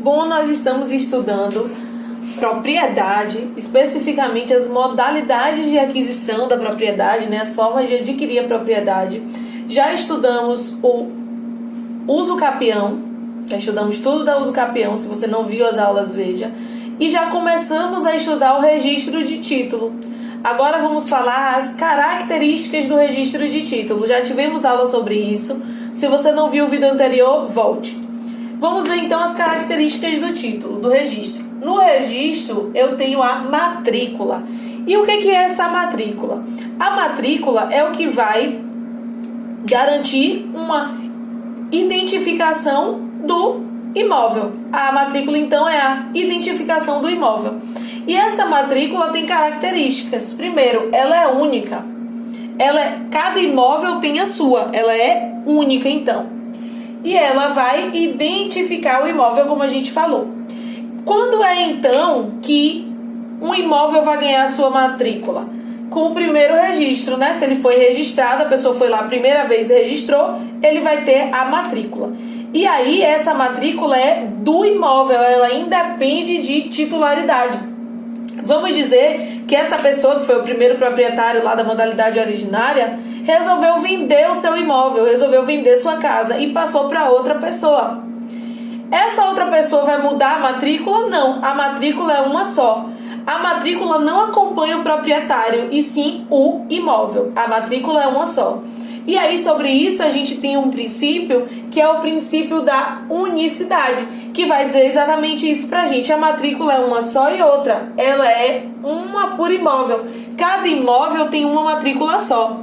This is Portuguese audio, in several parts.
Bom, nós estamos estudando propriedade, especificamente as modalidades de aquisição da propriedade, né? As formas de adquirir a propriedade. Já estudamos o uso capião, já estudamos tudo da uso capião, se você não viu as aulas, veja. E já começamos a estudar o registro de título. Agora vamos falar as características do registro de título. Já tivemos aula sobre isso. Se você não viu o vídeo anterior, volte. Vamos ver então as características do título, do registro. No registro eu tenho a matrícula. E o que é essa matrícula? A matrícula é o que vai garantir uma identificação do imóvel. A matrícula então é a identificação do imóvel. E essa matrícula tem características. Primeiro, ela é única. Cada imóvel tem a sua. Ela é única então. E ela vai identificar o imóvel, como a gente falou. Quando é então que um imóvel vai ganhar a sua matrícula? Com o primeiro registro, né? Se ele foi registrado, a pessoa foi lá a primeira vez e registrou, ele vai ter a matrícula. E aí essa matrícula é do imóvel, ela independe de titularidade. Vamos dizer que essa pessoa, que foi o primeiro proprietário lá da modalidade originária, resolveu vender o seu imóvel, resolveu vender sua casa e passou para outra pessoa. Essa outra pessoa vai mudar a matrícula? Não, a matrícula é uma só. A matrícula não acompanha o proprietário, e sim o imóvel. A matrícula é uma só. E aí, sobre isso, a gente tem um princípio, que é o princípio da unicidade, que vai dizer exatamente isso pra gente. A matrícula é uma só e outra. Ela é uma por imóvel. Cada imóvel tem uma matrícula só.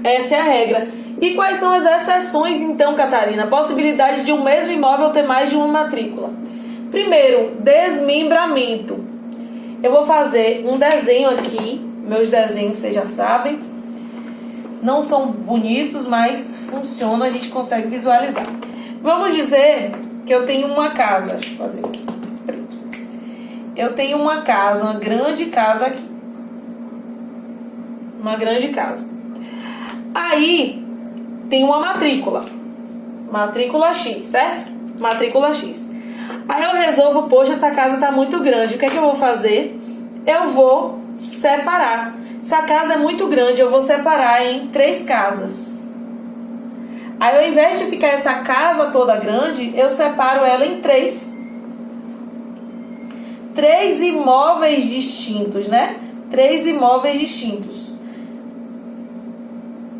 Essa é a regra. E quais são as exceções, então, Catarina? A possibilidade de um mesmo imóvel ter mais de uma matrícula. Primeiro, desmembramento. Eu vou fazer um desenho aqui. Meus desenhos, vocês já sabem. Não são bonitos, mas funcionam, a gente consegue visualizar. Vamos dizer que eu tenho uma casa. Deixa eu fazer aqui. Eu tenho uma casa, uma grande casa aqui. Uma grande casa. Aí, tem uma matrícula. Matrícula X, certo? Matrícula X. Aí eu resolvo, poxa, essa casa tá muito grande. O que é que eu vou fazer? Eu vou separar. Se a casa é muito grande, eu vou separar em 3 casas. Aí, ao invés de ficar essa casa toda grande, eu separo ela em 3 imóveis distintos, né? 3 imóveis distintos.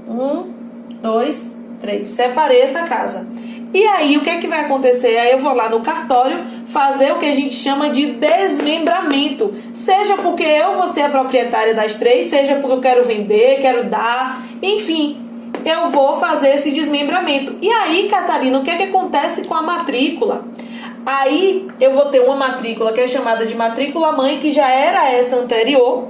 1, 2, 3. Separei essa casa. E aí, o que é que vai acontecer? Aí eu vou lá no cartório fazer o que a gente chama de desmembramento. Seja porque eu vou ser a proprietária das 3, seja porque eu quero vender, quero dar, enfim, eu vou fazer esse desmembramento. E aí, Catarina, o que é que acontece com a matrícula? Aí eu vou ter uma matrícula que é chamada de matrícula mãe, que já era essa anterior,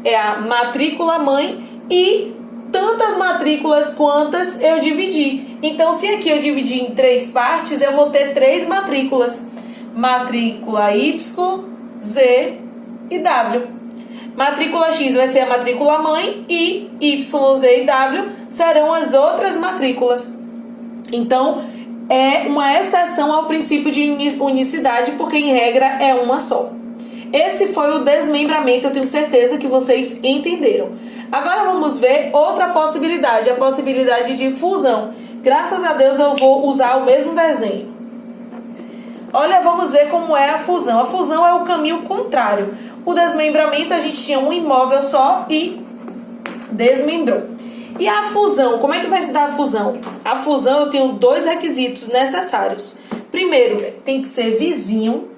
é a matrícula mãe, e tantas matrículas quantas eu dividi. Então, se aqui eu dividir em 3 partes, eu vou ter 3 matrículas. Matrícula Y, Z e W. Matrícula X vai ser a matrícula mãe e Y, Z e W serão as outras matrículas. Então, é uma exceção ao princípio de unicidade, porque em regra é uma só. Esse foi o desmembramento, eu tenho certeza que vocês entenderam. Agora vamos ver outra possibilidade, a possibilidade de fusão. Graças a Deus eu vou usar o mesmo desenho. Olha, vamos ver como é a fusão. A fusão é o caminho contrário. O desmembramento, a gente tinha um imóvel só e desmembrou. E a fusão, como é que vai se dar a fusão? A fusão eu tenho 2 requisitos necessários. Primeiro, tem que ser vizinho.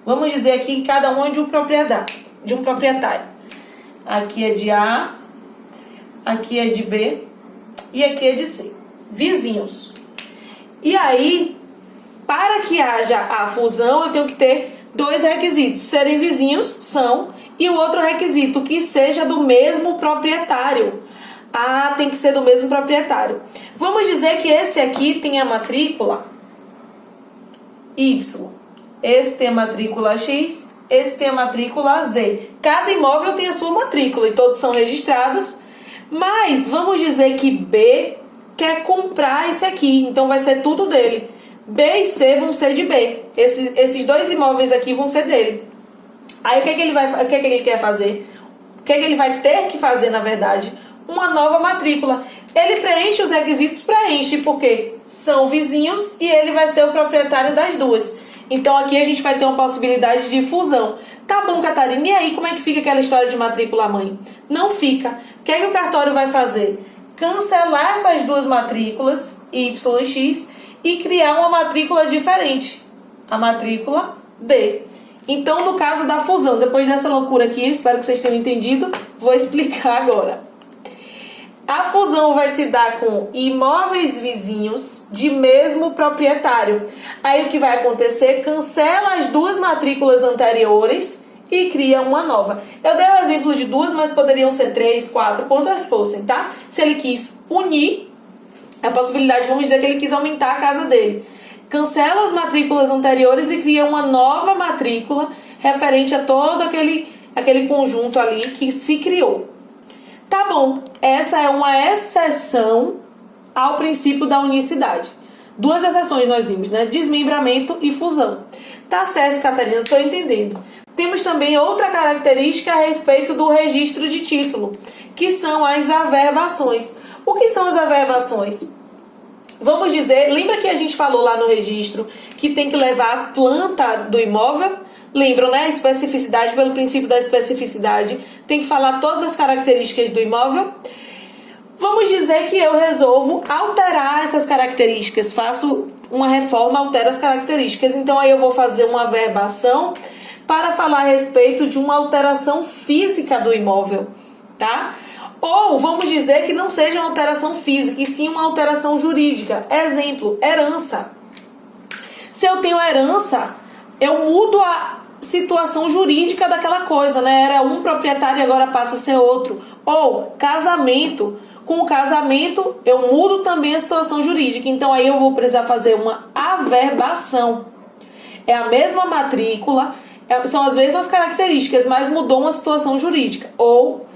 Vamos dizer aqui que cada um é de um proprietário. Aqui é de A, aqui é de B e aqui é de C. Vizinhos. E aí, para que haja a fusão, eu tenho que ter 2 requisitos. Serem vizinhos, são, e o outro requisito, que seja do mesmo proprietário. Ah, tem que ser do mesmo proprietário. Vamos dizer que esse aqui tem a matrícula Y. Esse tem a matrícula X, esse tem a matrícula Z. Cada imóvel tem a sua matrícula e todos são registrados. Mas vamos dizer que B quer comprar esse aqui, então vai ser tudo dele. B e C vão ser de B. Esses dois imóveis aqui vão ser dele. Aí o que é que ele quer fazer? O que é que ele vai ter que fazer, na verdade? Uma nova matrícula. Ele preenche os requisitos, preenche, porque são vizinhos e ele vai ser o proprietário das duas. Então aqui a gente vai ter uma possibilidade de fusão. Tá bom, Catarina, e aí como é que fica aquela história de matrícula mãe? Não fica. O que é que o cartório vai fazer? Cancelar essas duas matrículas, Y e X, e criar uma matrícula diferente, a matrícula D. Então, no caso da fusão, depois dessa loucura aqui, espero que vocês tenham entendido, vou explicar agora. A fusão vai se dar com imóveis vizinhos de mesmo proprietário. Aí o que vai acontecer? Cancela as duas matrículas anteriores e cria uma nova. Eu dei o exemplo de duas, mas poderiam ser 3, 4, quantas fossem, tá? Se ele quis unir, a possibilidade, vamos dizer que ele quis aumentar a casa dele. Cancela as matrículas anteriores e cria uma nova matrícula referente a todo aquele conjunto ali que se criou. Tá bom, essa é uma exceção ao princípio da unicidade. Duas exceções nós vimos, né? Desmembramento e fusão. Tá certo, Catarina, estou entendendo. Temos também outra característica a respeito do registro de título, que são as averbações. O que são as averbações? Vamos dizer, lembra que a gente falou lá no registro que tem que levar a planta do imóvel? Lembram, né? Especificidade, pelo princípio da especificidade, tem que falar todas as características do imóvel. Vamos dizer que eu resolvo alterar essas características, faço uma reforma, altero as características. Então aí eu vou fazer uma averbação para falar a respeito de uma alteração física do imóvel, tá? Ou vamos dizer que não seja uma alteração física, e sim uma alteração jurídica. Exemplo, herança. Se eu tenho herança, eu mudo a situação jurídica daquela coisa, né? Era um proprietário e agora passa a ser outro. Ou casamento. Com o casamento, eu mudo também a situação jurídica. Então aí eu vou precisar fazer uma averbação. É a mesma matrícula, são as mesmas características, mas mudou uma situação jurídica. Ou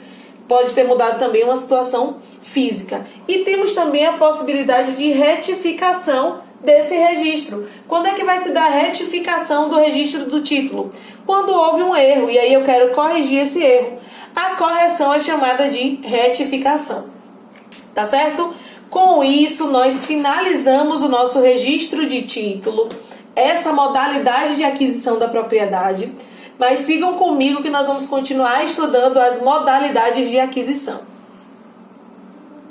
pode ter mudado também uma situação física. E temos também a possibilidade de retificação desse registro. Quando é que vai se dar a retificação do registro do título? Quando houve um erro, e aí eu quero corrigir esse erro. A correção é chamada de retificação. Tá certo? Com isso, nós finalizamos o nosso registro de título, essa modalidade de aquisição da propriedade. Mas sigam comigo que nós vamos continuar estudando as modalidades de aquisição.